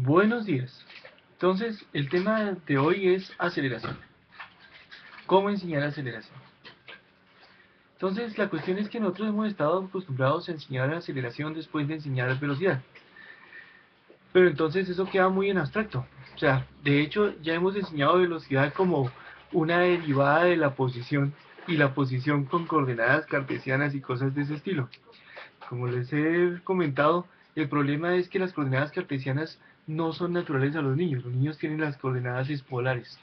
Buenos días. Entonces, el tema de hoy es aceleración. ¿Cómo enseñar aceleración? Entonces, la cuestión es que nosotros hemos estado acostumbrados a enseñar aceleración después de enseñar velocidad. Pero entonces eso queda muy en abstracto. O sea, de hecho, ya hemos enseñado velocidad como una derivada de la posición y la posición con coordenadas cartesianas y cosas de ese estilo. Como les he comentado, el problema es que las coordenadas cartesianas no son naturales a los niños. Los niños tienen las coordenadas polares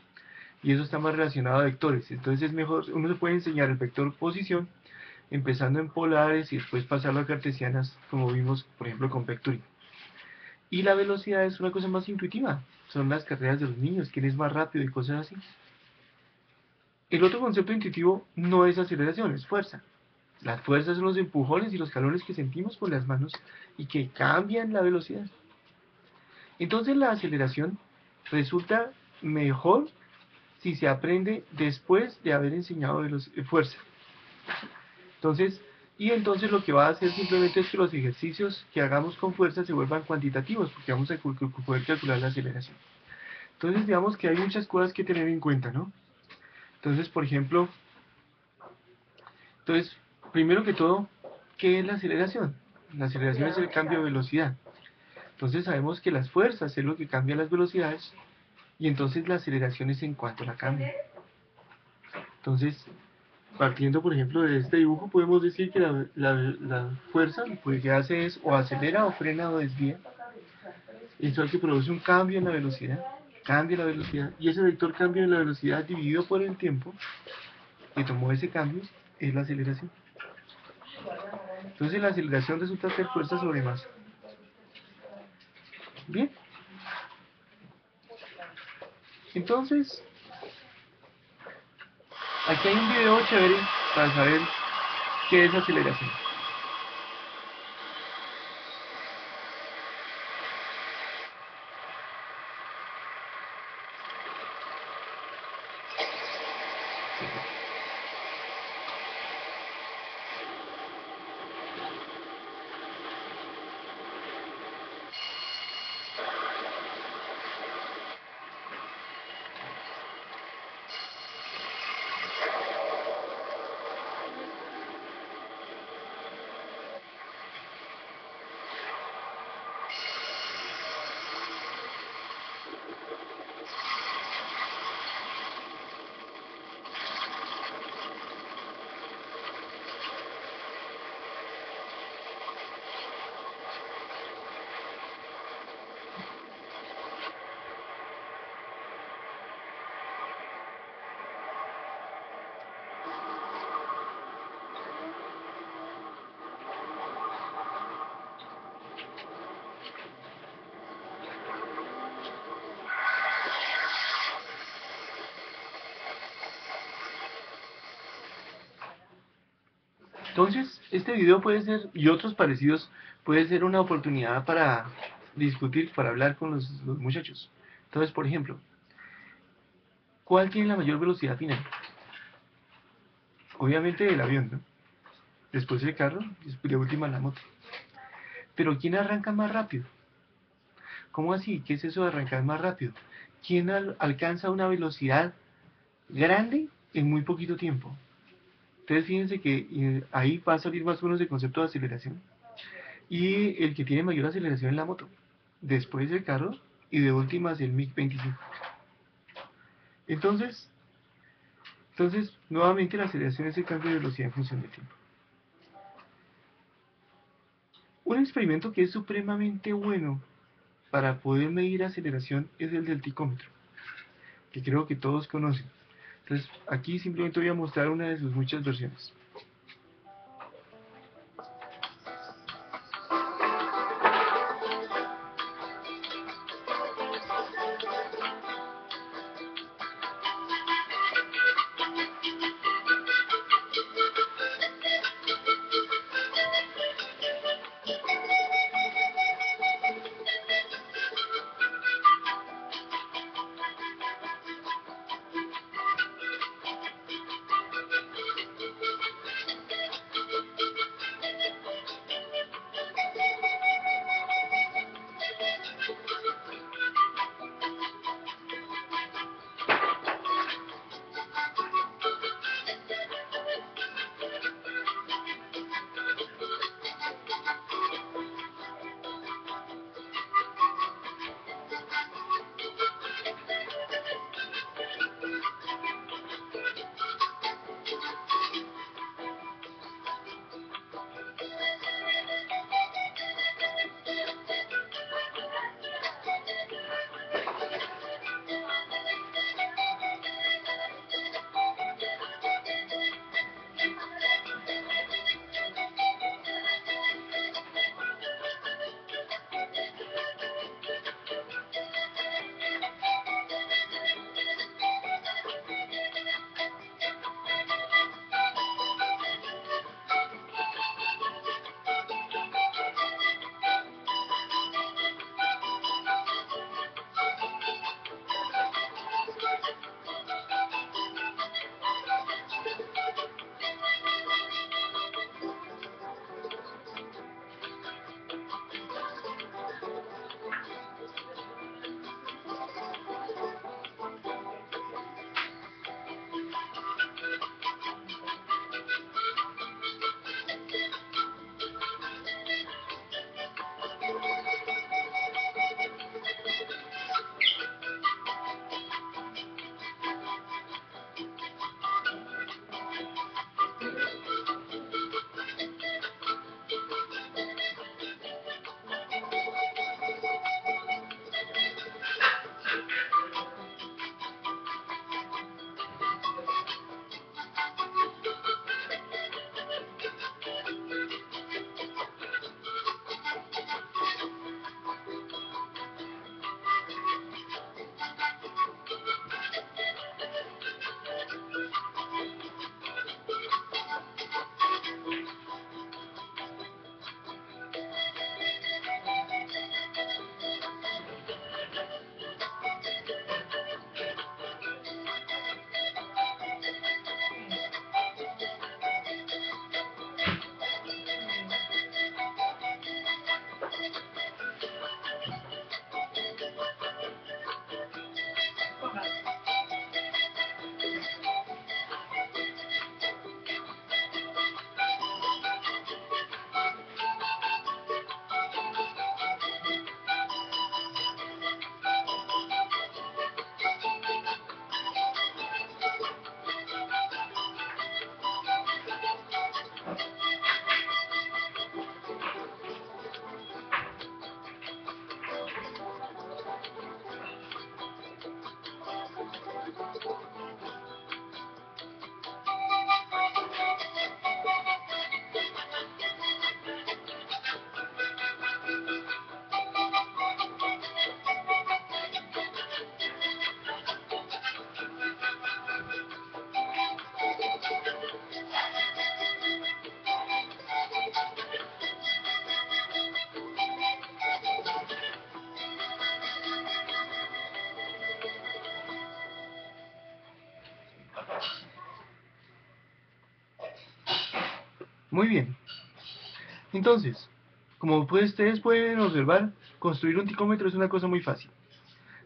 y eso está más relacionado a vectores. Entonces es mejor, uno se puede enseñar el vector posición empezando en polares y después pasarlo a cartesianas, como vimos, por ejemplo, con vectoring. Y la velocidad es una cosa más intuitiva. Son las carreras de los niños, quién es más rápido y cosas así. El otro concepto intuitivo no es aceleración, es fuerza. Las fuerzas son los empujones y los jalones que sentimos con las manos y que cambian la velocidad. Entonces la aceleración resulta mejor si se aprende después de haber enseñado fuerza. Entonces lo que va a hacer simplemente es que los ejercicios que hagamos con fuerza se vuelvan cuantitativos, porque vamos a poder calcular la aceleración. Entonces digamos que hay muchas cosas que tener en cuenta, ¿no? Entonces, por ejemplo, primero que todo, ¿qué es la aceleración? La aceleración es el cambio de velocidad. Entonces sabemos que las fuerzas es lo que cambia las velocidades, y entonces la aceleración es en cuanto la cambia. Entonces, partiendo por ejemplo de este dibujo, podemos decir que la fuerza lo que hace es o acelera o frena o desvía. Esto es que produce un cambio en la velocidad, cambia la velocidad, y ese vector cambio en la velocidad dividido por el tiempo que tomó ese cambio es la aceleración. Entonces la aceleración resulta ser fuerza sobre masa. Bien, entonces aquí hay un video chévere para saber qué es aceleración. Entonces, este video puede ser, y otros parecidos, puede ser una oportunidad para discutir, para hablar con los muchachos. Entonces, por ejemplo, ¿cuál tiene la mayor velocidad final? Obviamente el avión, ¿no? Después el carro, y después de última la moto. Pero ¿quién arranca más rápido? ¿Cómo así? ¿Qué es eso de arrancar más rápido? ¿Quién alcanza una velocidad grande en muy poquito tiempo? Entonces fíjense que ahí va a salir más o menos el concepto de aceleración. Y el que tiene mayor aceleración es la moto. Después el carro y de últimas el MiG-25. Entonces, nuevamente la aceleración es el cambio de velocidad en función del tiempo. Un experimento que es supremamente bueno para poder medir aceleración es el del ticómetro, que creo que todos conocen. Entonces, aquí simplemente voy a mostrar una de sus muchas versiones. Muy bien. Entonces, como ustedes pueden observar, construir un ticómetro es una cosa muy fácil.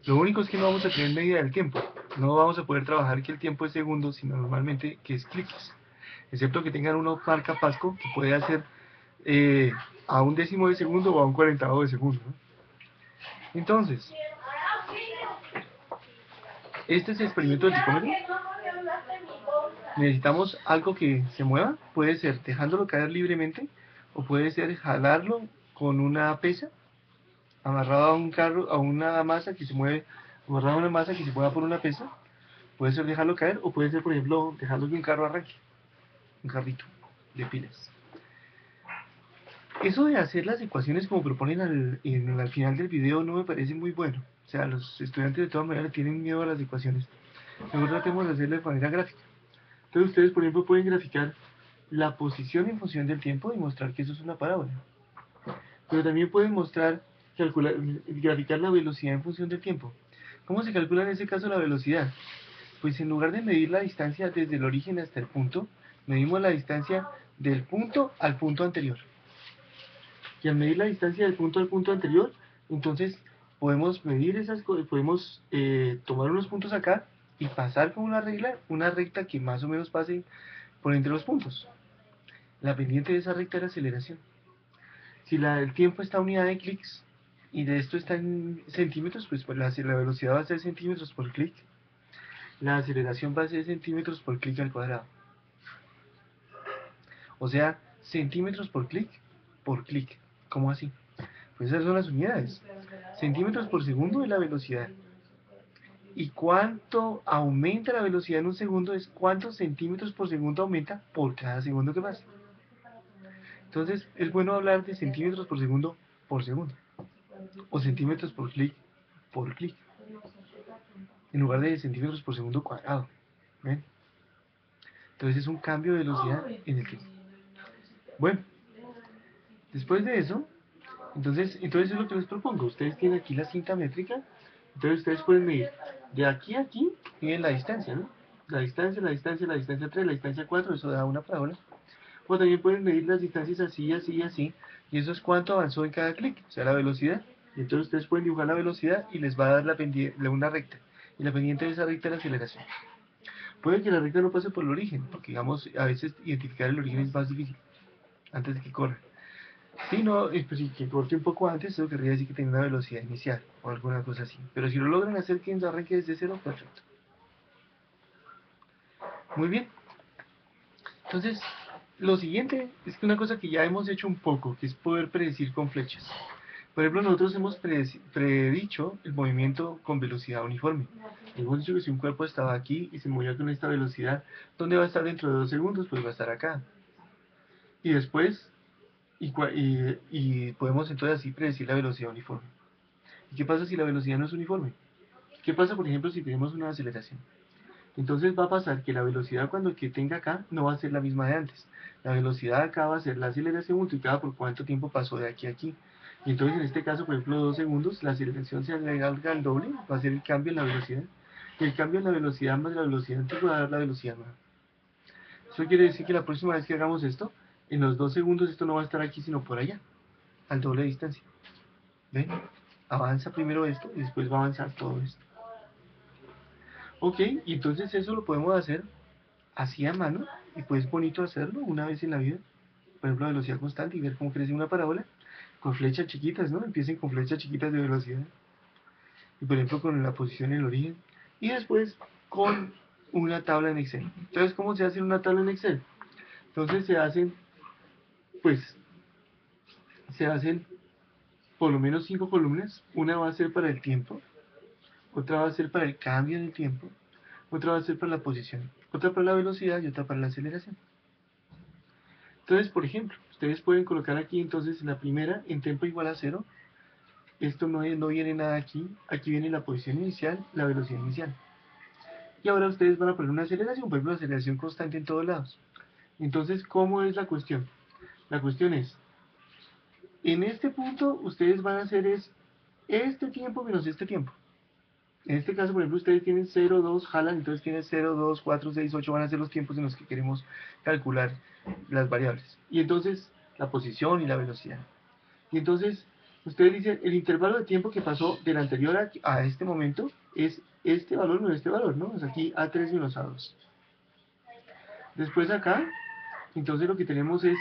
Lo único es que no vamos a tener medida del tiempo. No vamos a poder trabajar que el tiempo es segundos, sino normalmente que es clics. Excepto que tengan una marca Pasco que puede hacer a un décimo de segundo o a un cuarentavo de segundo, ¿no? Entonces, este es el experimento del ticómetro. Necesitamos algo que se mueva. Puede ser dejándolo caer libremente o puede ser jalarlo con una pesa amarrado a un carro, a una masa que se mueve, amarrado a una masa que se mueva por una pesa. Puede ser dejarlo caer o puede ser, por ejemplo, dejarlo que un carro arranque, un carrito de pilas. Eso de hacer las ecuaciones como proponen al final del video no me parece muy bueno. O sea, los estudiantes de todas maneras tienen miedo a las ecuaciones. Mejor tratemos de hacerlo de manera gráfica. Entonces ustedes, por ejemplo, pueden graficar la posición en función del tiempo y mostrar que eso es una parábola. Pero también pueden graficar la velocidad en función del tiempo. ¿Cómo se calcula en ese caso la velocidad? Pues en lugar de medir la distancia desde el origen hasta el punto, medimos la distancia del punto al punto anterior. Y al medir la distancia del punto al punto anterior, entonces podemos medir podemos tomar unos puntos acá y pasar con una recta que más o menos pase por entre los puntos. La pendiente de esa recta es la aceleración. Si el tiempo está a unidad de clics y de esto está en centímetros, pues la velocidad va a ser centímetros por clic. La aceleración va a ser centímetros por clic al cuadrado. O sea, centímetros por clic. ¿Cómo así? Pues esas son las unidades. Centímetros por segundo es la velocidad. ¿Y cuánto aumenta la velocidad en un segundo? Es cuántos centímetros por segundo aumenta por cada segundo que pasa. Entonces, es bueno hablar de centímetros por segundo, o centímetros por clic, en lugar de centímetros por segundo cuadrado. ¿Ven? Entonces es un cambio de velocidad en el tiempo. Bueno, después de eso, entonces es lo que les propongo. Ustedes tienen aquí la cinta métrica, entonces ustedes pueden medir de aquí a aquí, miden la distancia, ¿no? La distancia 3, la distancia 4, eso da una parábola. O también pueden medir las distancias así, así y así, y eso es cuánto avanzó en cada clic, o sea, la velocidad. Y entonces ustedes pueden dibujar la velocidad y les va a dar una recta. Y la pendiente de esa recta es la aceleración. Puede que la recta no pase por el origen, porque digamos, a veces identificar el origen es más difícil, antes de que corra. Si no, pues si que corte un poco antes, eso querría decir que tiene una velocidad inicial, o alguna cosa así. Pero si lo logran hacer que arranque desde cero, perfecto. Muy bien. Entonces, lo siguiente es que una cosa que ya hemos hecho un poco, que es poder predecir con flechas. Por ejemplo, nosotros hemos predicho el movimiento con velocidad uniforme. Hemos dicho que si un cuerpo estaba aquí y se movía con esta velocidad, ¿dónde va a estar dentro de 2 segundos? Pues va a estar acá. Y después, y podemos entonces así predecir la velocidad uniforme. ¿Y qué pasa si la velocidad no es uniforme? ¿Qué pasa, por ejemplo, si tenemos una aceleración? Entonces va a pasar que la velocidad cuando que tenga acá no va a ser la misma de antes. La velocidad acá va a ser la aceleración multiplicada por cuánto tiempo pasó de aquí a aquí. Y entonces en este caso, por ejemplo, 2 segundos, la aceleración se agrega al doble, va a ser el cambio en la velocidad. Y el cambio en la velocidad más la velocidad antigua va a dar la velocidad nueva. Eso quiere decir que la próxima vez que hagamos esto, en los 2 segundos esto no va a estar aquí sino por allá, al doble de distancia. ¿Ven? Avanza primero esto y después va a avanzar todo esto. Ok, y entonces eso lo podemos hacer así a mano, y pues es bonito hacerlo una vez en la vida. Por ejemplo, a velocidad constante y ver cómo crece una parábola con flechas chiquitas, ¿no? Empiecen con flechas chiquitas de velocidad. Y por ejemplo con la posición en el origen. Y después con una tabla en Excel. Entonces, ¿cómo se hace una tabla en Excel? Entonces pues, se hacen por lo menos 5 columnas. Una va a ser para el tiempo, otra va a ser para el cambio en el tiempo, otra va a ser para la posición, otra para la velocidad y otra para la aceleración. Entonces, por ejemplo, ustedes pueden colocar aquí entonces la primera en tiempo igual a 0. Esto no viene nada aquí. Aquí viene la posición inicial, la velocidad inicial. Y ahora ustedes van a poner una aceleración, por ejemplo, aceleración constante en todos lados. Entonces, ¿cómo es la cuestión? La cuestión es, en este punto ustedes van a hacer es este tiempo menos este tiempo. En este caso, por ejemplo, ustedes tienen 0, 2, jalan, entonces tienen 0, 2, 4, 6, 8, van a ser los tiempos en los que queremos calcular las variables. Y entonces, la posición y la velocidad. Y entonces, ustedes dicen, el intervalo de tiempo que pasó del anterior a este momento es este valor menos este valor, ¿no? Es aquí A3 menos A2. Después acá, entonces lo que tenemos es,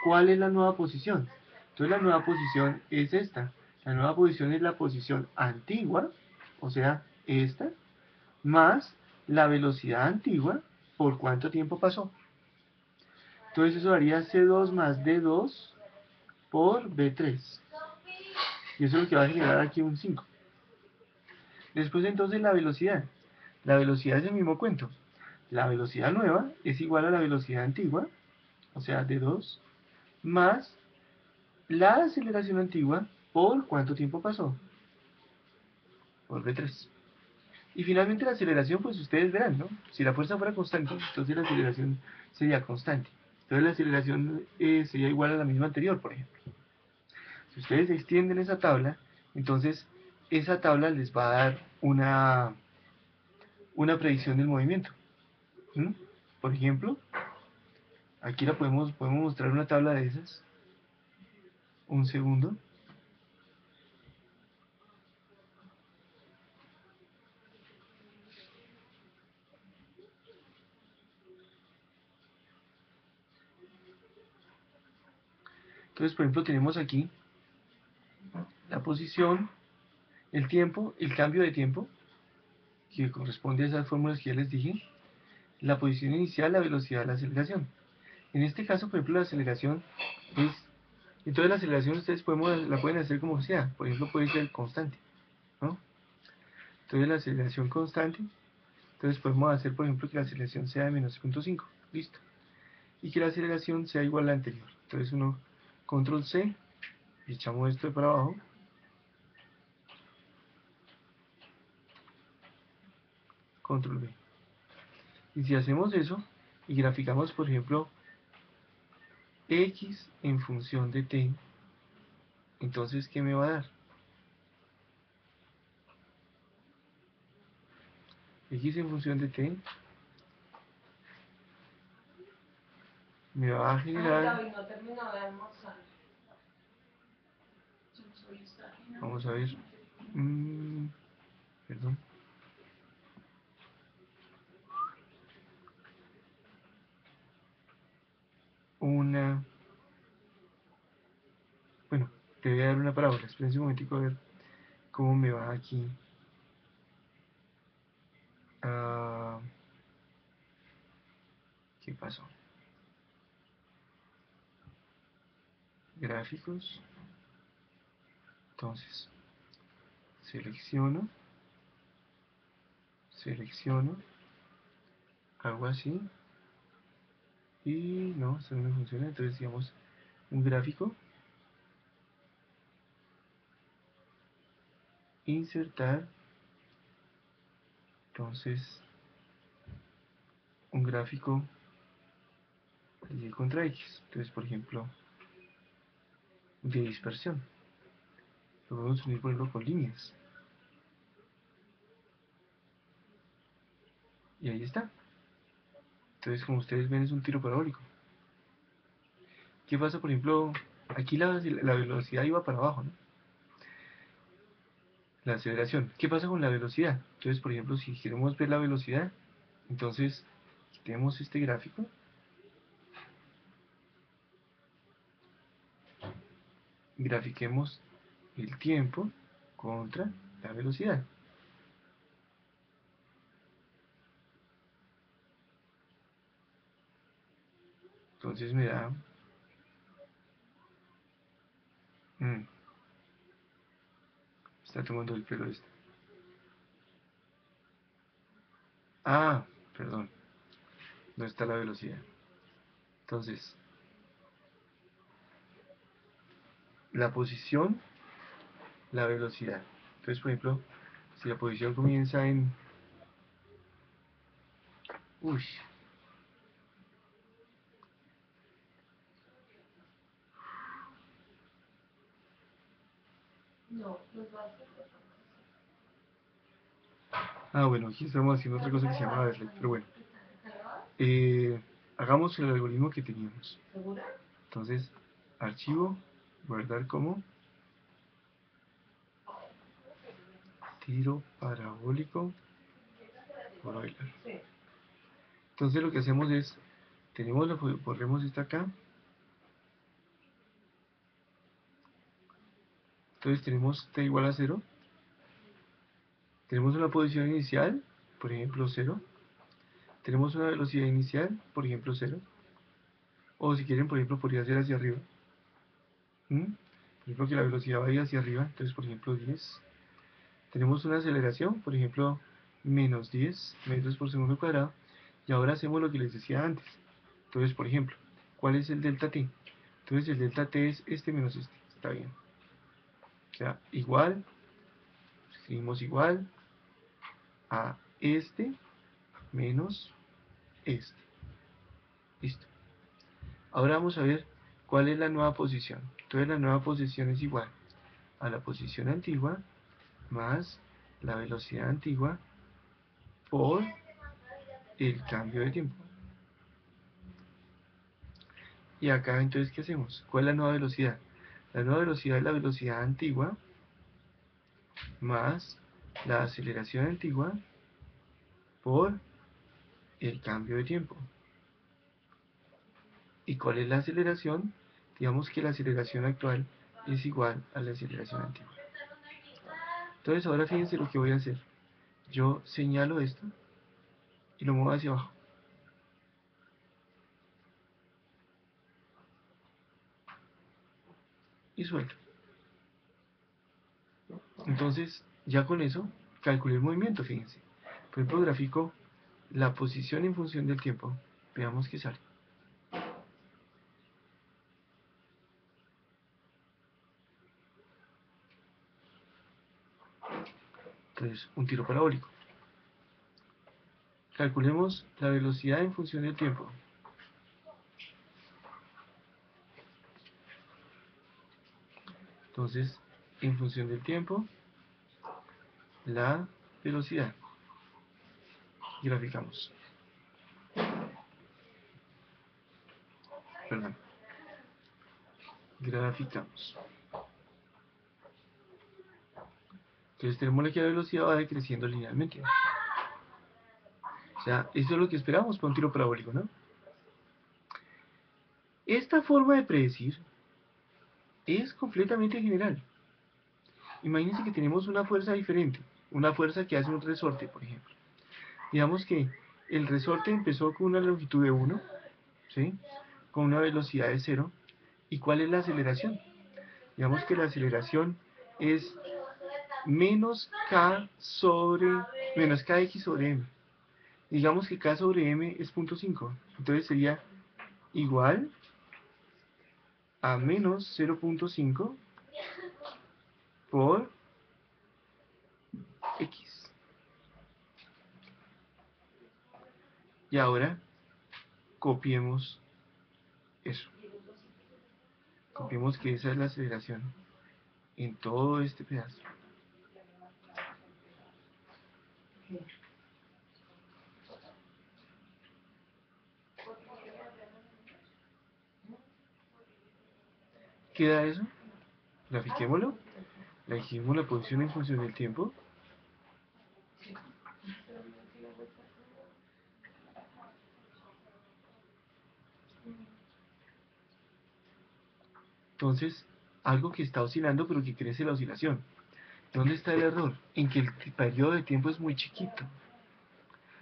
¿cuál es la nueva posición? Entonces la nueva posición es esta. La nueva posición es la posición antigua, o sea, esta, más la velocidad antigua, ¿por cuánto tiempo pasó? Entonces eso daría C2 más D2 por B3. Y eso es lo que va a generar aquí un 5. Después entonces la velocidad. La velocidad es el mismo cuento. La velocidad nueva es igual a la velocidad antigua, o sea, D2, más la aceleración antigua por cuánto tiempo pasó, por V3. Y finalmente la aceleración, pues ustedes verán, ¿no? Si la fuerza fuera constante, entonces la aceleración sería constante. Entonces la aceleración sería igual a la misma anterior, por ejemplo. Si ustedes extienden esa tabla, entonces esa tabla les va a dar una predicción del movimiento. ¿Mm? Por ejemplo, aquí podemos mostrar una tabla de esas. Un segundo. Entonces, por ejemplo, tenemos aquí la posición, el tiempo, el cambio de tiempo, que corresponde a esas fórmulas que ya les dije, la posición inicial, la velocidad, la aceleración. En este caso, por ejemplo, la aceleración es... Entonces la aceleración ustedes la pueden hacer como sea. Por ejemplo, puede ser constante, ¿no? Entonces la aceleración constante, entonces podemos hacer, por ejemplo, que la aceleración sea de menos 0.5. Listo. Y que la aceleración sea igual a la anterior. Entonces uno, control C, y echamos esto de para abajo. Control V. Y si hacemos eso y graficamos, por ejemplo, X en función de T, entonces, ¿qué me va a dar? X en función de T me va a generar... Vamos a ver. Perdón. Bueno, te voy a dar una parábola. Espérense un momentico a ver cómo me va aquí. Ah, ¿qué pasó? Gráficos. Entonces, selecciono, hago así, y no, esto no me funciona. Entonces, digamos, un gráfico, insertar, entonces, un gráfico y contra X. Entonces, por ejemplo, de dispersión. Lo podemos unir, por ejemplo, con líneas. Y ahí está. Entonces, como ustedes ven, es un tiro parabólico. ¿Qué pasa, por ejemplo? Aquí la velocidad iba para abajo, ¿no? La aceleración. ¿Qué pasa con la velocidad? Entonces, por ejemplo, si queremos ver la velocidad, entonces quitemos este gráfico. Grafiquemos el tiempo contra la velocidad. Entonces me da... está tomando el pelo este. Ah, perdón. No está la velocidad. Entonces, la posición, la velocidad. Entonces, por ejemplo, si la posición comienza en... Uy. No, los va a hacer. Ah, bueno, aquí estamos haciendo otra cosa que se llama Verlet, pero bueno. Hagamos el algoritmo que teníamos. Entonces, archivo, guardar como tiro parabólico por Euler. Entonces lo que hacemos es, borremos esta acá. Entonces tenemos t igual a 0. Tenemos una posición inicial, por ejemplo 0. Tenemos una velocidad inicial, por ejemplo 0. O si quieren, por ejemplo, podría ser hacia arriba. ¿Mm? Por ejemplo, que la velocidad vaya hacia arriba, entonces por ejemplo 10. Tenemos una aceleración, por ejemplo, menos 10 metros por segundo cuadrado. Y ahora hacemos lo que les decía antes. Entonces, por ejemplo, ¿cuál es el delta t? Entonces el delta t es este menos este. Está bien. O sea, igual, escribimos igual a este menos este. Listo. Ahora vamos a ver cuál es la nueva posición. Entonces la nueva posición es igual a la posición antigua más la velocidad antigua por el cambio de tiempo. Y acá entonces, ¿qué hacemos? ¿Cuál es la nueva velocidad? La nueva velocidad es la velocidad antigua más la aceleración antigua por el cambio de tiempo. ¿Y cuál es la aceleración? Digamos que la aceleración actual es igual a la aceleración antigua. Entonces ahora fíjense lo que voy a hacer. Yo señalo esto y lo muevo hacia abajo. Y suelto. Entonces, ya con eso, calculé el movimiento, fíjense. Por ejemplo, grafico la posición en función del tiempo. Veamos qué sale. Entonces, un tiro parabólico. Calculemos la velocidad en función del tiempo. Entonces, en función del tiempo, la velocidad. Graficamos. Perdón. Graficamos. Entonces tenemos que la velocidad va decreciendo linealmente. O sea, eso es lo que esperamos para un tiro parabólico, ¿no? Esta forma de predecir es completamente general. Imagínense que tenemos una fuerza diferente, una fuerza que hace un resorte, por ejemplo. Digamos que el resorte empezó con una longitud de 1, ¿sí? Con una velocidad de 0. ¿Y cuál es la aceleración? Digamos que la aceleración es menos k kx sobre m. Digamos que k sobre m es 0.5. Entonces sería igual a menos 0.5 por x. Y ahora copiemos eso. Copiemos que esa es la aceleración en todo este pedazo. ¿Queda eso? Grafiquémoslo. Elegimos la posición en función del tiempo. Entonces, algo que está oscilando pero que crece la oscilación. ¿Dónde está el error? En que el periodo de tiempo es muy chiquito.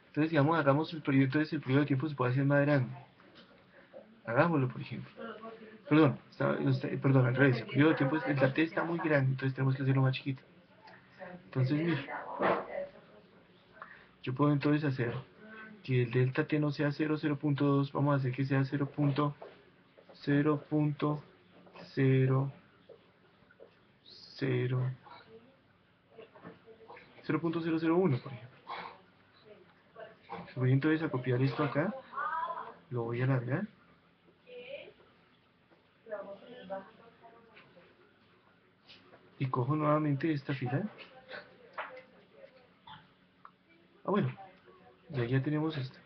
Entonces, digamos, hagamos el periodo, entonces el periodo de tiempo se puede hacer más grande. Hagámoslo, por ejemplo. Perdón, al revés. El periodo de tiempo, el t está muy grande, entonces tenemos que hacerlo más chiquito. Entonces, mire, yo puedo entonces hacer que el delta t no sea 0, 0.2, vamos a hacer que sea 0.0, 0.0, 0.001, por ejemplo. Voy entonces a copiar esto acá, lo voy a alargar. Y cojo nuevamente esta fila Ah, bueno, ya tenemos esto.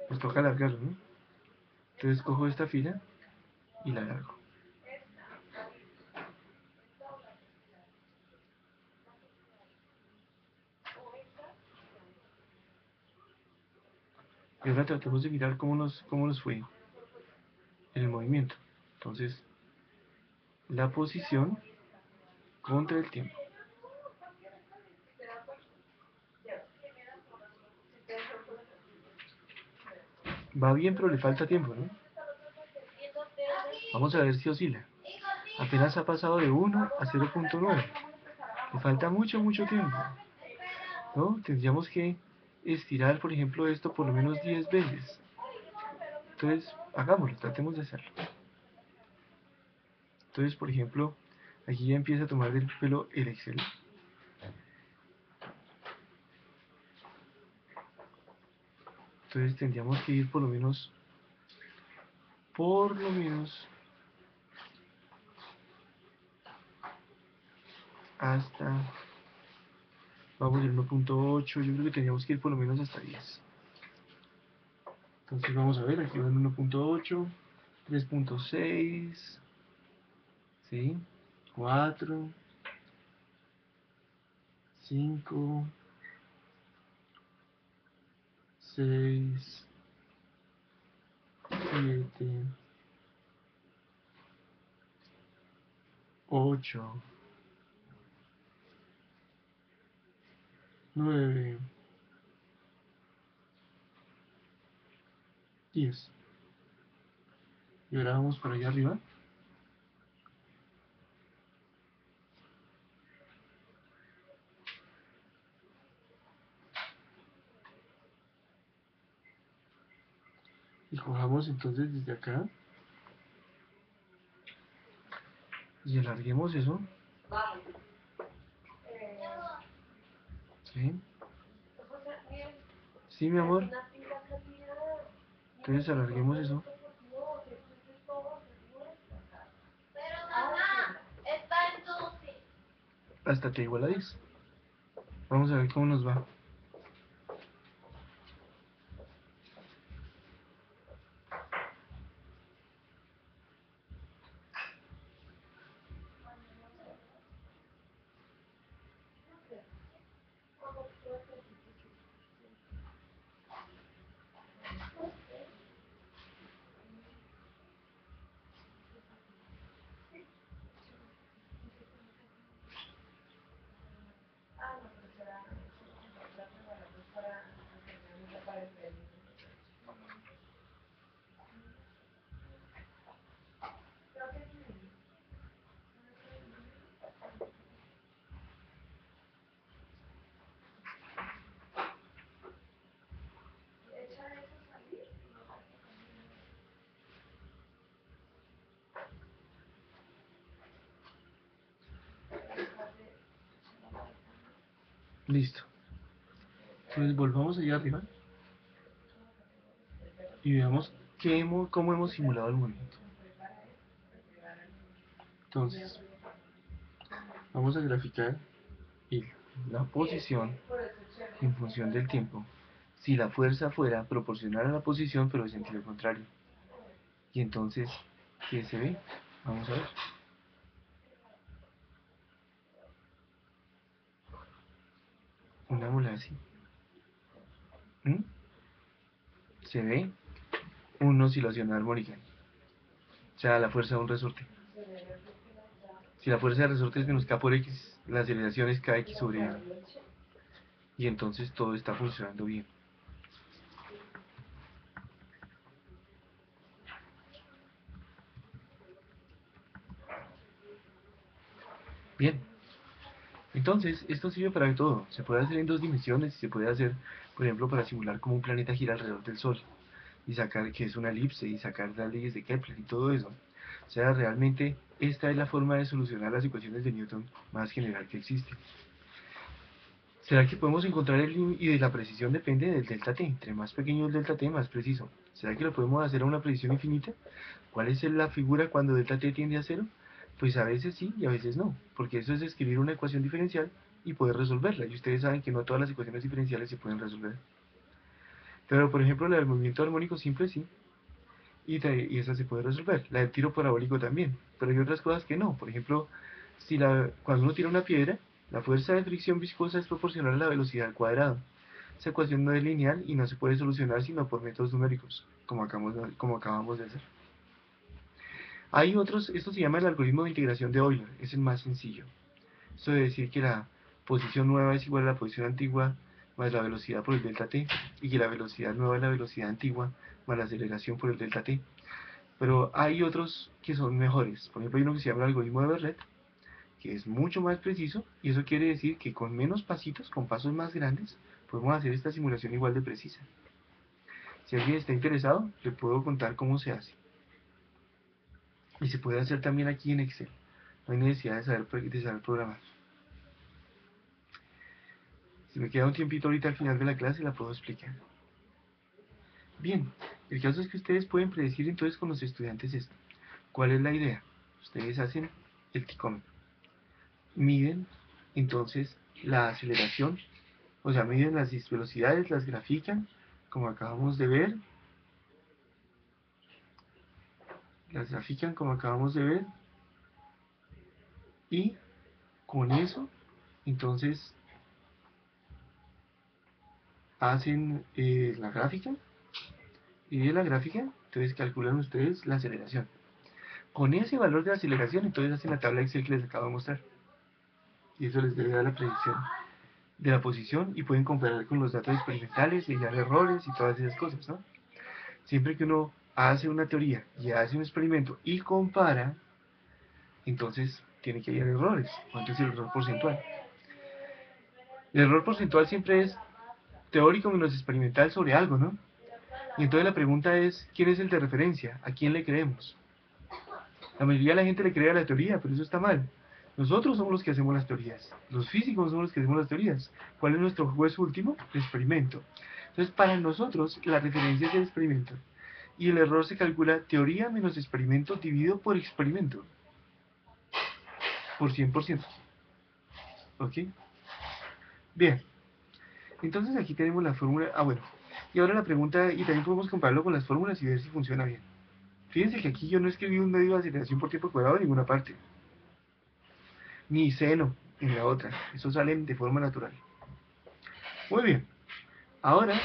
Nos toca alargarlo, ¿no? Entonces cojo esta fila y la alargo. Y ahora tratemos de mirar cómo nos fue en el movimiento. Entonces, la posición contra el tiempo. Va bien, pero le falta tiempo, ¿no? Vamos a ver si oscila. Apenas ha pasado de 1 a 0.9. Le falta mucho tiempo, ¿no? Tendríamos que estirar, por ejemplo, esto por lo menos 10 veces. Entonces, hagámoslo, tratemos de hacerlo. Entonces, por ejemplo, aquí ya empieza a tomar del pelo el Excel. Entonces tendríamos que ir por lo menos hasta, vamos a ir 1.8, yo creo que tendríamos que ir por lo menos hasta 10. Entonces vamos a ver, aquí van 1.8, 3.6, ¿sí? 4, 5, 6, 7, 8, 9, 10. Y ahora vamos para allá arriba. Y cojamos entonces desde acá y alarguemos eso. ¿Sí? Sí, mi amor. Entonces alarguemos eso. Hasta que igual a 10. Vamos a ver cómo nos va. Listo. Entonces volvamos allá arriba y veamos cómo hemos simulado el movimiento. Entonces, vamos a graficar la posición en función del tiempo. Si la fuerza fuera proporcional a la posición, pero en sentido contrario. Y entonces, ¿qué se ve? Vamos a ver. Unámosla así. ¿Mm? Se ve una oscilación armónica. O sea, la fuerza de un resorte. Si la fuerza de resorte es menos k por x, la aceleración es kx sobre a. Y entonces todo está funcionando bien. Bien. Entonces, esto sirve para todo. Se puede hacer en 2 dimensiones y se puede hacer, por ejemplo, para simular cómo un planeta gira alrededor del Sol y sacar que es una elipse y sacar las leyes de Kepler y todo eso. O sea, realmente esta es la forma de solucionar las ecuaciones de Newton más general que existe. ¿Será que podemos encontrar el límite? Y de la precisión depende del delta t. Entre más pequeño el delta t, más preciso. ¿Será que lo podemos hacer a una precisión infinita? ¿Cuál es la figura cuando delta t tiende a 0? Pues a veces sí y a veces no, porque eso es escribir una ecuación diferencial y poder resolverla, y ustedes saben que no todas las ecuaciones diferenciales se pueden resolver. Pero por ejemplo la del movimiento armónico simple sí, y esa se puede resolver, la del tiro parabólico también, pero hay otras cosas que no. Por ejemplo, cuando uno tira una piedra, la fuerza de fricción viscosa es proporcional a la velocidad al cuadrado. Esa ecuación no es lineal y no se puede solucionar sino por métodos numéricos, como acabamos de hacer. Hay otros, esto se llama el algoritmo de integración de Euler, es el más sencillo. Esto de decir que la posición nueva es igual a la posición antigua más la velocidad por el delta t, y que la velocidad nueva es la velocidad antigua más la aceleración por el delta t. Pero hay otros que son mejores. Por ejemplo, hay uno que se llama el algoritmo de Verret, que es mucho más preciso, y eso quiere decir que con menos pasitos, con pasos más grandes, podemos hacer esta simulación igual de precisa. Si alguien está interesado, le puedo contar cómo se hace. Y se puede hacer también aquí en Excel. No hay necesidad de saber programar. Si me queda un tiempito ahorita al final de la clase, la puedo explicar. Bien, el caso es que ustedes pueden predecir entonces con los estudiantes esto. ¿Cuál es la idea? Ustedes hacen el ticómetro. Miden entonces la aceleración, o sea, miden las velocidades, las grafican, como acabamos de ver, y con eso, entonces, hacen la gráfica, y de la gráfica, entonces calculan ustedes la aceleración. Con ese valor de aceleración, entonces hacen la tabla Excel que les acabo de mostrar, y eso les debe dar la predicción de la posición, y pueden comparar con los datos experimentales, y hallar errores y todas esas cosas, ¿no? Siempre que uno hace una teoría y hace un experimento y compara, entonces tiene que haber errores. ¿Cuánto es el error porcentual? El error porcentual siempre es teórico menos experimental sobre algo, ¿no? Y entonces la pregunta es, ¿quién es el de referencia? ¿A quién le creemos? La mayoría de la gente le cree a la teoría, pero eso está mal. Nosotros somos los que hacemos las teorías. Los físicos somos los que hacemos las teorías. ¿Cuál es nuestro juez último? El experimento. Entonces, para nosotros, la referencia es el experimento. Y el error se calcula teoría menos experimento dividido por experimento. Por 100%. ¿Ok? Bien. Entonces aquí tenemos la fórmula. Ah, bueno. Y ahora la pregunta, y también podemos compararlo con las fórmulas y ver si funciona bien. Fíjense que aquí yo no escribí un medio de aceleración por tiempo cuadrado en ninguna parte. Ni seno en la otra. Eso sale de forma natural. Muy bien. Ahora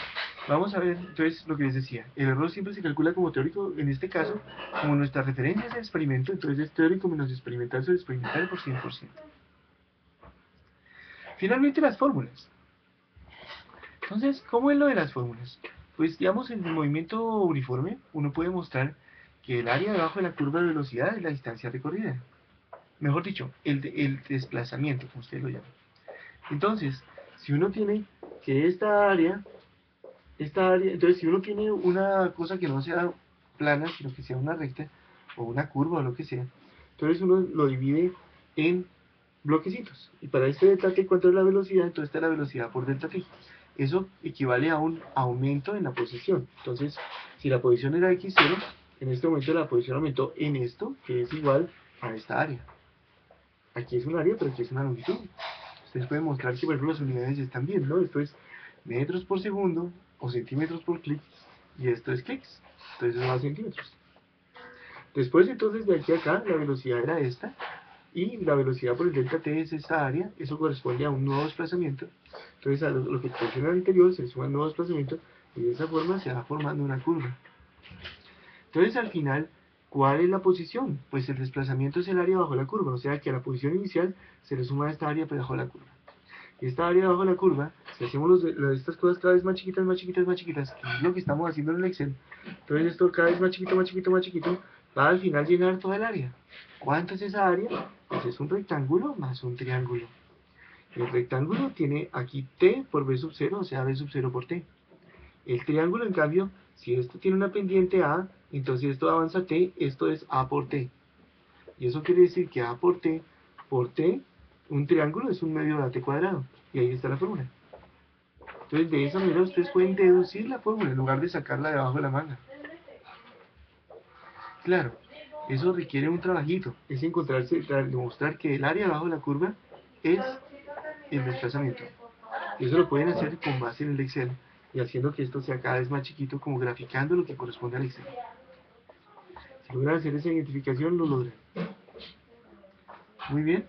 vamos a ver entonces lo que les decía. El error siempre se calcula como teórico. En este caso, como nuestra referencia es el experimento, entonces es teórico menos experimental sobre experimental por 100%. Finalmente las fórmulas. Entonces, ¿cómo es lo de las fórmulas? Pues digamos en el movimiento uniforme uno puede mostrar que el área debajo de la curva de velocidad es la distancia recorrida. Mejor dicho, el desplazamiento, como usted lo llama. Entonces, si uno tiene que entonces si uno tiene una cosa que no sea plana, sino que sea una recta, o una curva o lo que sea, entonces uno lo divide en bloquecitos. Y para este delta t, ¿cuánto es la velocidad? Entonces está la velocidad por delta t. Eso equivale a un aumento en la posición. Entonces, si la posición era x0, en este momento la posición aumentó en esto, que es igual a esta área. Aquí es un área, pero aquí es una longitud. Ustedes pueden mostrar que, por ejemplo, las unidades están bien, ¿no? Esto es metros por segundo o centímetros por clic, y esto es clics. Entonces eso va a centímetros. Después, entonces, de aquí a acá, la velocidad era esta, y la velocidad por el delta t es esta área. Eso corresponde a un nuevo desplazamiento. Entonces, a lo que funciona al interior se le suma el nuevo desplazamiento, y de esa forma se va formando una curva. Entonces, al final, ¿cuál es la posición? Pues el desplazamiento es el área bajo la curva, o sea que a la posición inicial se le suma esta área bajo la curva. Y esta área bajo la curva, si hacemos estas cosas cada vez más chiquitas, más chiquitas, más chiquitas, que es lo que estamos haciendo en el Excel, entonces esto cada vez más chiquito, más chiquito, más chiquito, va al final llenar toda el área. ¿Cuánto es esa área? Pues es un rectángulo más un triángulo. El rectángulo tiene aquí t por b sub 0, o sea, b sub 0 por t. El triángulo, en cambio, si esto tiene una pendiente a, entonces esto avanza t, esto es a por t. Y eso quiere decir que a por t, un triángulo es un medio de t cuadrado. Y ahí está la fórmula. Entonces, de esa manera ustedes pueden deducir la fórmula en lugar de sacarla debajo de la manga. Claro. Eso requiere un trabajito, es demostrar que el área abajo de la curva es el desplazamiento. Y eso lo pueden hacer con base en el Excel y haciendo que esto sea cada vez más chiquito, como graficando lo que corresponde al Excel. Si logran hacer esa identificación, lo logran. Muy bien.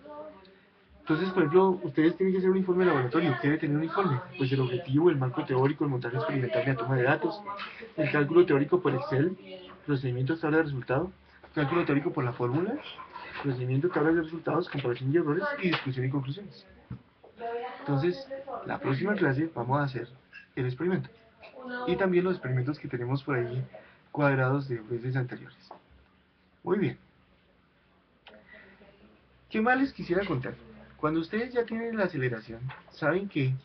Entonces, por ejemplo, ustedes tienen que hacer un informe de laboratorio. ¿Qué debe tener un informe? Pues el objetivo, el marco teórico, el montaje experimental de la toma de datos, el cálculo teórico por Excel, procedimiento tabla de resultado, cálculo teórico por la fórmula, procedimiento tabla de resultados, comparación y errores y discusión y conclusiones. Entonces, la próxima clase vamos a hacer el experimento y también los experimentos que tenemos por ahí cuadrados de veces anteriores. Muy bien. ¿Qué más les quisiera contar? Cuando ustedes ya tienen la aceleración, saben que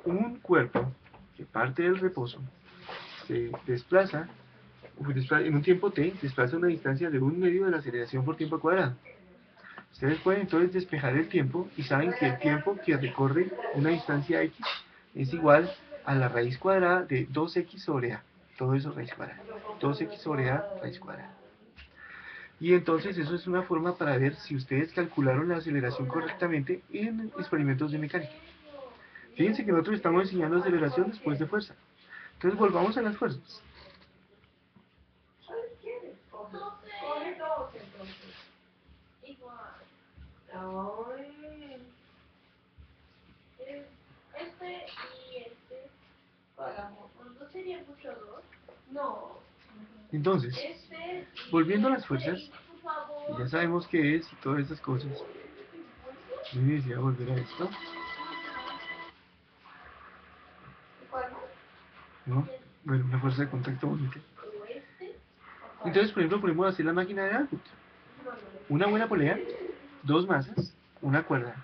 un cuerpo que parte del reposo se desplaza en un tiempo t, desplaza una distancia de 1/2 de la aceleración por tiempo cuadrado. Ustedes pueden entonces despejar el tiempo y saben que el tiempo que recorre una distancia x es igual a la raíz cuadrada de 2x sobre a. Todo eso raíz cuadrada. 2x sobre a raíz cuadrada. Y entonces eso es una forma para ver si ustedes calcularon la aceleración correctamente en experimentos de mecánica. Fíjense que nosotros estamos enseñando aceleración después de fuerza. Entonces volvamos a las fuerzas. Entonces, volviendo a las fuerzas, ya sabemos qué es y todas esas cosas. Yo decía volver a esto. ¿No? Bueno, una fuerza de contacto bonita. Entonces, por ejemplo, podemos hacer la máquina de Alput. Una buena polea, 2 masas, una cuerda.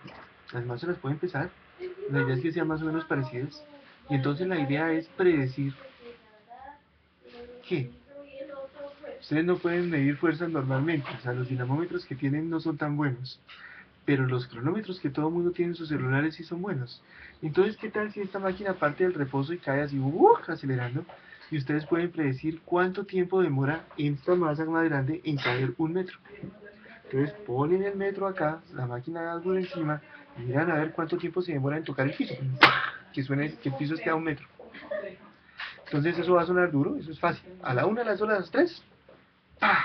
Las masas las pueden pesar. La idea es que sean más o menos parecidas. Y entonces la idea es predecir que ustedes no pueden medir fuerzas normalmente. O sea, los dinamómetros que tienen no son tan buenos. Pero los cronómetros que todo el mundo tiene en sus celulares sí son buenos. Entonces, ¿qué tal si esta máquina parte del reposo y cae así, acelerando? Y ustedes pueden predecir cuánto tiempo demora esta masa más grande en caer 1 metro. Entonces ponen el metro acá, la máquina de algo encima, y miran a ver cuánto tiempo se demora en tocar el piso. Que el piso esté a 1 metro. Entonces eso va a sonar duro, eso es fácil. A la 1, a las 2, a las 3, ¡pah!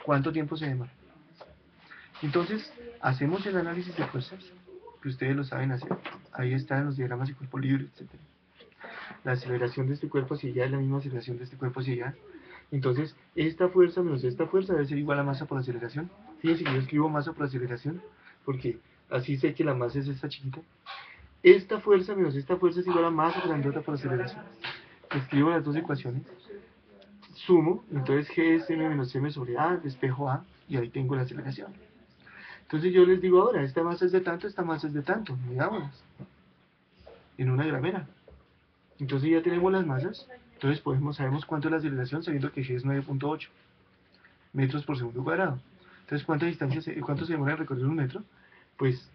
¿Cuánto tiempo se demora? Entonces, hacemos el análisis de fuerzas, que ustedes lo saben hacer. Ahí están los diagramas de cuerpo libre, etc. La aceleración de este cuerpo hacia allá es la misma aceleración de este cuerpo hacia allá. Entonces, esta fuerza menos esta fuerza debe ser igual a masa por aceleración. Fíjense que yo escribo masa por aceleración, porque así sé que la masa es esta chiquita. Esta fuerza menos esta fuerza es igual a masa grandota por aceleración. Escribo las dos ecuaciones, sumo, entonces G es m menos m sobre a, despejo a, y ahí tengo la aceleración. Entonces yo les digo ahora, esta masa es de tanto, esta masa es de tanto, mirámoslas en una gramera. Entonces ya tenemos las masas, entonces sabemos cuánto es la aceleración sabiendo que G es 9.8 metros por segundo cuadrado. Entonces, ¿cuánto se demora en recorrer 1 metro? Pues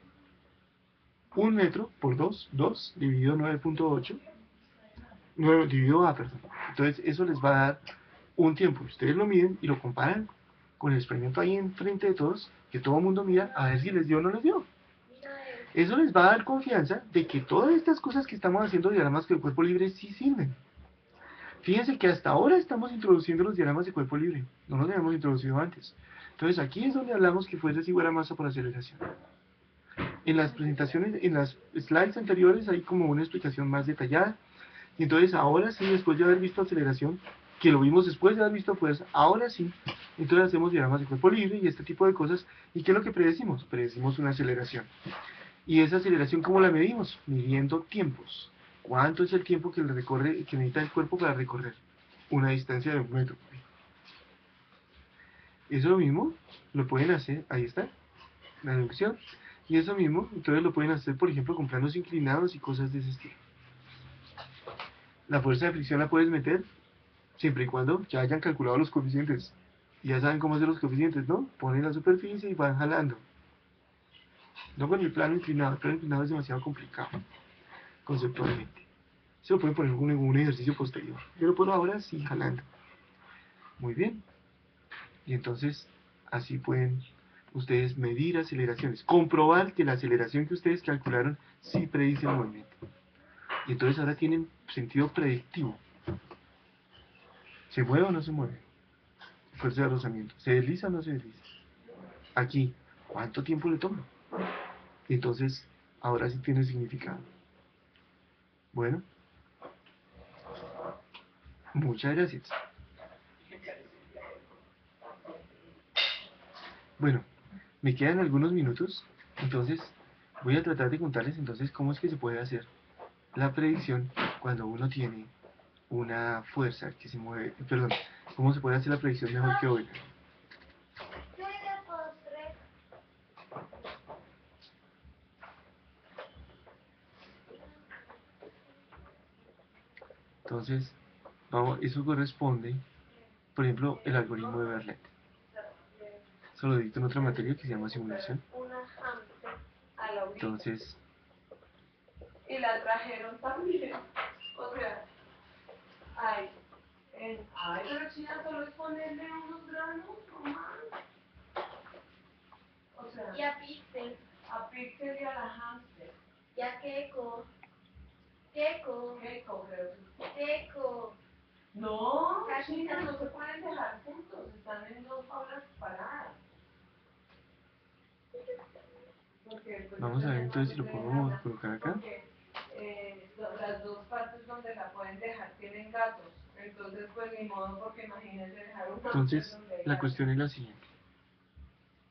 1 metro por 2, 2 dividido 9.8, 9 dividido a, perdón. Entonces eso les va a dar un tiempo. Ustedes lo miden y lo comparan con el experimento ahí enfrente de todos, que todo el mundo mira a ver si les dio o no les dio. Eso les va a dar confianza de que todas estas cosas que estamos haciendo, diagramas de cuerpo libre, sí sirven. Fíjense que hasta ahora estamos introduciendo los diagramas de cuerpo libre, no los habíamos introducido antes. Entonces aquí es donde hablamos que fuerza es igual a masa por aceleración. En las presentaciones, en las slides anteriores hay como una explicación más detallada. Y entonces ahora sí, después de haber visto aceleración, que lo vimos después de haber visto fuerza, ahora sí, entonces hacemos diagramas de cuerpo libre y este tipo de cosas. ¿Y qué es lo que predecimos? Predecimos una aceleración. ¿Y esa aceleración cómo la medimos? Midiendo tiempos. ¿Cuánto es el tiempo que necesita el cuerpo para recorrer una distancia de 1 metro? Eso mismo lo pueden hacer, ahí está, la deducción. Y eso mismo, entonces lo pueden hacer, por ejemplo, con planos inclinados y cosas de ese estilo. La fuerza de fricción la puedes meter siempre y cuando ya hayan calculado los coeficientes. Y ya saben cómo hacer los coeficientes, ¿no? Ponen la superficie y van jalando. No con el plano inclinado es demasiado complicado, conceptualmente. Se lo pueden poner con un ejercicio posterior. Pero por ahora sí jalando. Muy bien. Y entonces Así pueden ustedes medir aceleraciones, comprobar que la aceleración que ustedes calcularon sí predice el movimiento. Y entonces ahora tienen sentido predictivo. ¿Se mueve o no se mueve? Fuerza de rozamiento. ¿Se desliza o no se desliza? Aquí, ¿cuánto tiempo le toma? Y entonces, ahora sí tiene significado. Bueno, muchas gracias. Bueno, me quedan algunos minutos, entonces voy a tratar de contarles entonces cómo es que se puede hacer la predicción cuando uno tiene una fuerza que se mueve, perdón, cómo se puede hacer la predicción mejor que hoy. Entonces, eso corresponde, por ejemplo, el algoritmo de Berlet. Eso lo dicto en otra materia que se llama simulación. Entonces, y la trajeron también. O sea, ay, pero China solo es ponerle unos granos o más. O sea, Y a Pixel. A Pixel y a la Hamster. Y a Keiko. Keiko, creo. Keiko. No, China, no se pueden dejar juntos. Están en dos aulas separadas. Porque, pues, vamos a ver entonces si lo podemos colocar acá. Porque, las dos partes donde la pueden dejar tienen gatos. Entonces, pues ni modo, porque imagínense dejar un Entonces, donde la cuestión es la siguiente.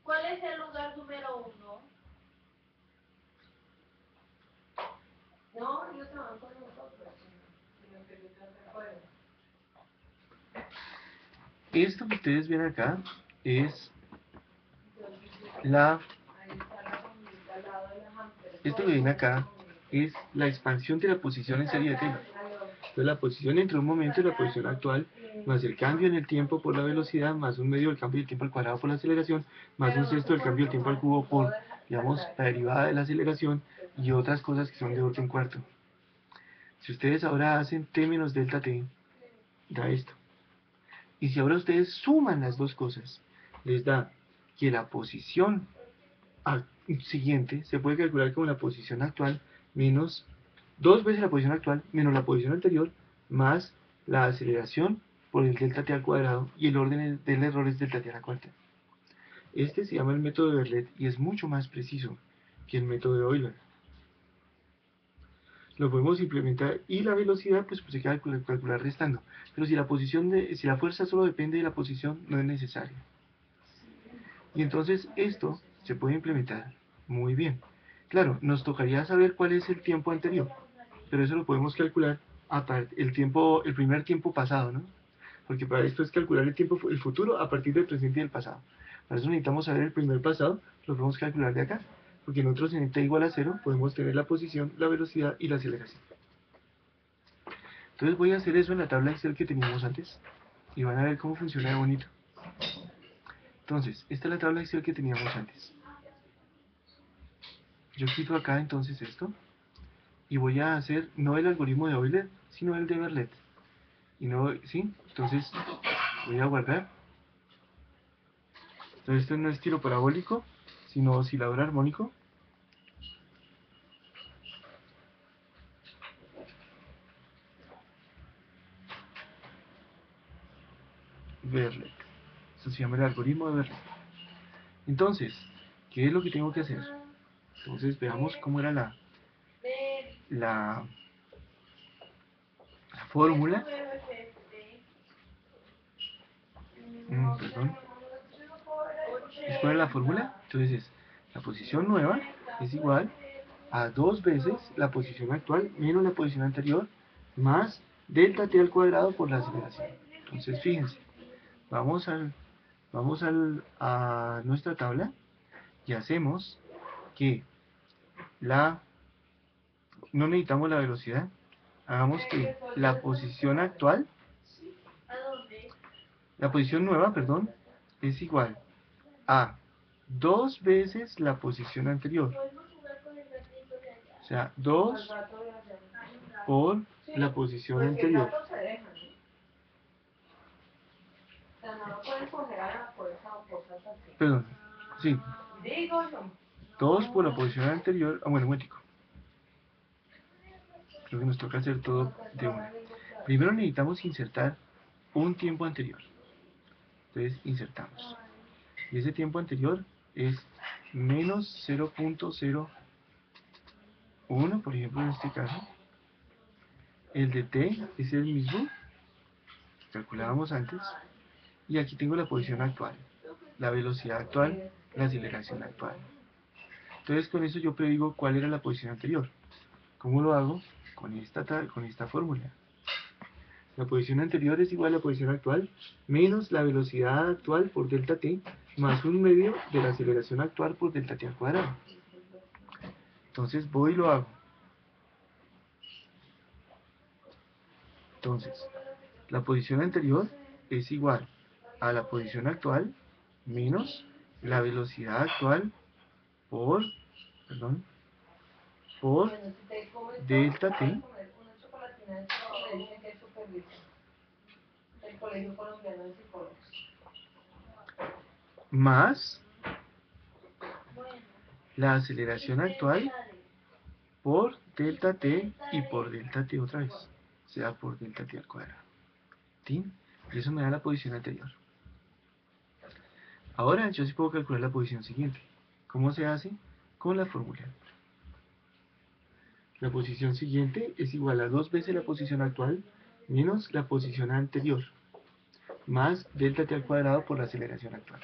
¿Cuál es el lugar número 1? No, ellos se van con nosotros, sino que yo te recuerdo. Esto que ustedes ven acá es la... Ahí está la familia al lado de la Hamster. Esto que ven acá es la expansión de la posición en serie de Taylor. Entonces la posición entre un momento y la posición actual, más el cambio en el tiempo por la velocidad, más un medio del cambio del tiempo al cuadrado por la aceleración, más un sexto del cambio del tiempo al cubo por, digamos, la derivada de la aceleración y otras cosas que son de orden cuarto. Si ustedes ahora hacen t menos delta t, da esto. Y si ahora ustedes suman las dos cosas, les da que la posición siguiente se puede calcular como la posición actual menos 2 veces la posición actual menos la posición anterior más la aceleración por el delta t al cuadrado y el orden del error es delta t a la cuarta. Este se llama el método de Berlet y es mucho más preciso que el método de Euler. Lo podemos implementar y la velocidad pues se queda calcular restando, pero si la fuerza solo depende de la posición no es necesario. Y entonces esto se puede implementar muy bien. Claro, nos tocaría saber cuál es el tiempo anterior, pero eso lo podemos calcular el primer tiempo pasado, ¿no? Porque para esto es calcular el futuro a partir del presente y del pasado. Para eso necesitamos saber el primer pasado, lo podemos calcular de acá, porque nosotros en t igual a 0 podemos tener la posición, la velocidad y la aceleración. Entonces voy a hacer eso en la tabla Excel que teníamos antes, y van a ver cómo funciona de bonito. Entonces, esta es la tabla Excel que teníamos antes. Yo quito acá entonces esto, y voy a hacer no el algoritmo de Euler, sino el de Berlet. Y no, ¿sí? Entonces, voy a guardar. Entonces esto no es tiro parabólico, sino oscilador armónico. Berlet. Eso se llama el algoritmo de Berlet. Entonces, ¿qué es lo que tengo que hacer? Entonces veamos cómo era la fórmula. Perdón. ¿Cuál es la fórmula? Entonces es la posición nueva es igual a 2 veces la posición actual menos la posición anterior más delta t al cuadrado por la aceleración. Entonces fíjense, vamos a nuestra tabla y hacemos que no necesitamos la velocidad, hagamos que la posición actual, la posición nueva, perdón, es igual a 2 veces la posición anterior. O sea, 2 por la posición anterior. O sea, no lo pueden coger a la fuerza o cosas así. perdón, sí, Digo yo. 2 por la posición anterior, bueno, un momentico, creo que nos toca hacer todo de una. Primero necesitamos insertar un tiempo anterior, entonces insertamos, y ese tiempo anterior es menos 0.01, por ejemplo en este caso. El de t es el mismo, calculábamos antes, y aquí tengo la posición actual, la velocidad actual, la aceleración actual. Entonces con eso yo predigo cuál era la posición anterior. ¿Cómo lo hago? Con esta fórmula. La posición anterior es igual a la posición actual menos la velocidad actual por delta t más 1/2 de la aceleración actual por delta t al cuadrado. Entonces voy y lo hago. Entonces, la posición anterior es igual a la posición actual menos la velocidad actual por, perdón, por Bueno, si te comes delta todo, t comer una chocolatina de chocolate, dicen que es súper rico. Del Colegio Colombiano de Psicólogos. más Bueno, la aceleración actual delta D. por delta t y por delta t otra vez, o sea, por delta t al cuadrado. ¿Sí? Y eso me da la posición anterior. Ahora yo sí puedo calcular la posición siguiente. ¿Cómo se hace? Con la fórmula. La posición siguiente es igual a 2 veces la posición actual menos la posición anterior, más delta t al cuadrado por la aceleración actual.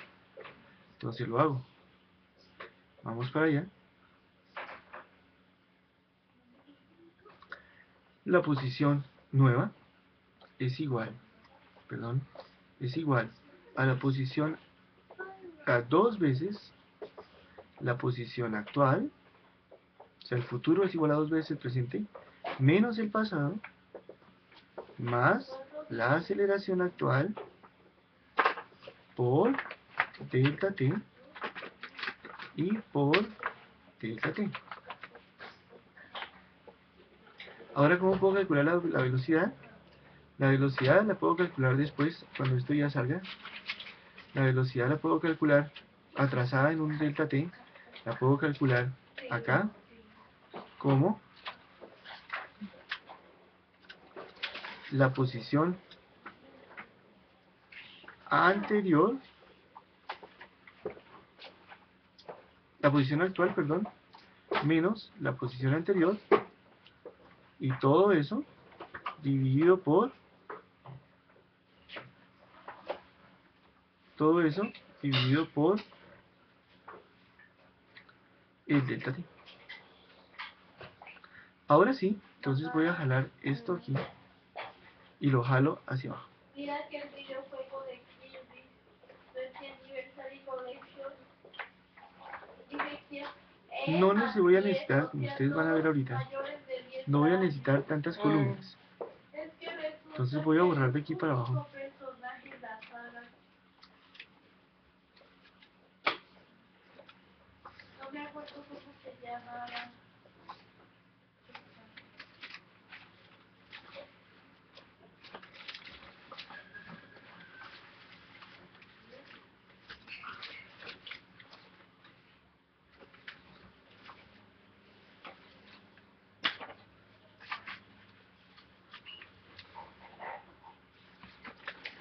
Entonces lo hago. Vamos para allá. La posición nueva es igual, perdón, es igual a la posición a 2 veces la posición actual, o sea, el futuro es igual a 2 veces el presente, menos el pasado, más la aceleración actual por delta t y por delta t. Ahora, ¿cómo puedo calcular la velocidad? La velocidad la puedo calcular después, cuando esto ya salga. La velocidad la puedo calcular atrasada en un delta t. La puedo calcular acá como la posición anterior, la posición actual, perdón, menos la posición anterior, y todo eso dividido por el delta t. Ahora sí, entonces voy a jalar esto aquí y lo jalo hacia abajo. Mira que el videojuego de Kirby, 20 Anniversary Collection, dice que No les voy a y necesitar, eso como que a ustedes van a ver todos ahorita, mayores de 10 no voy a años. necesitar tantas columnas. Es que resulta Entonces voy a que borrar de el aquí para abajo. único personaje en la saga, no me acuerdo cómo se llamaba.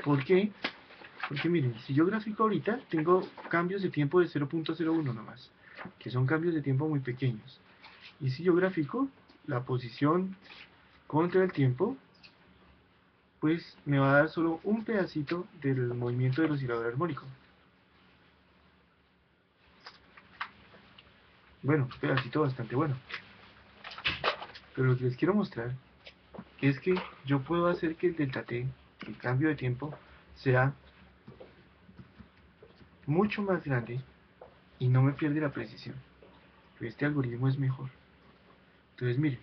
¿Por qué? Porque miren, si yo grafico ahorita, tengo cambios de tiempo de 0.01 nomás, que son cambios de tiempo muy pequeños. Y si yo grafico la posición contra el tiempo, pues me va a dar solo un pedacito del movimiento del oscilador armónico. Bueno, un pedacito bastante bueno. Pero lo que les quiero mostrar es que yo puedo hacer que el delta t, el cambio de tiempo, sea mucho más grande y no me pierde la precisión. Pero este algoritmo es mejor. Entonces miren,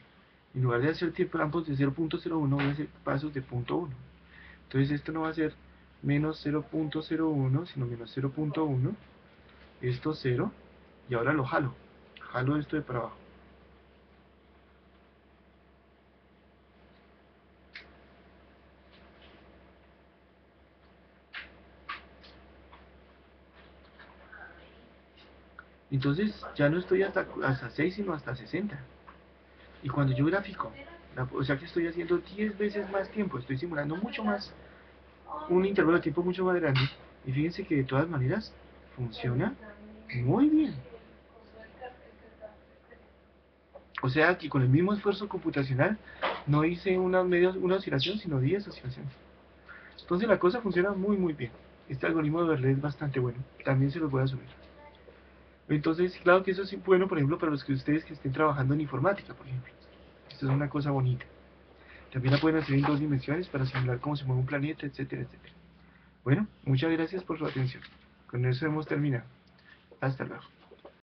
en lugar de hacer tiempos de 0.01 voy a hacer pasos de 0.1. Entonces esto no va a ser menos 0.01 sino menos 0.1. Esto 0 y ahora lo jalo. Jalo esto de para abajo. Entonces ya no estoy hasta 6, sino hasta 60. Y cuando yo grafico, o sea que estoy haciendo 10 veces más tiempo, estoy simulando mucho más, un intervalo de tiempo mucho más grande. Y fíjense que de todas maneras funciona muy bien. O sea que con el mismo esfuerzo computacional no hice una oscilación, sino 10 oscilaciones. Entonces la cosa funciona muy bien. Este algoritmo de Berlin es bastante bueno. También se los voy a subir. Entonces, claro que eso es bueno, por ejemplo, para los que ustedes que estén trabajando en informática, por ejemplo. Esto es una cosa bonita. También la pueden hacer en 2 dimensiones para simular cómo se mueve un planeta, etcétera, etcétera. Bueno, muchas gracias por su atención. Con eso hemos terminado. Hasta luego.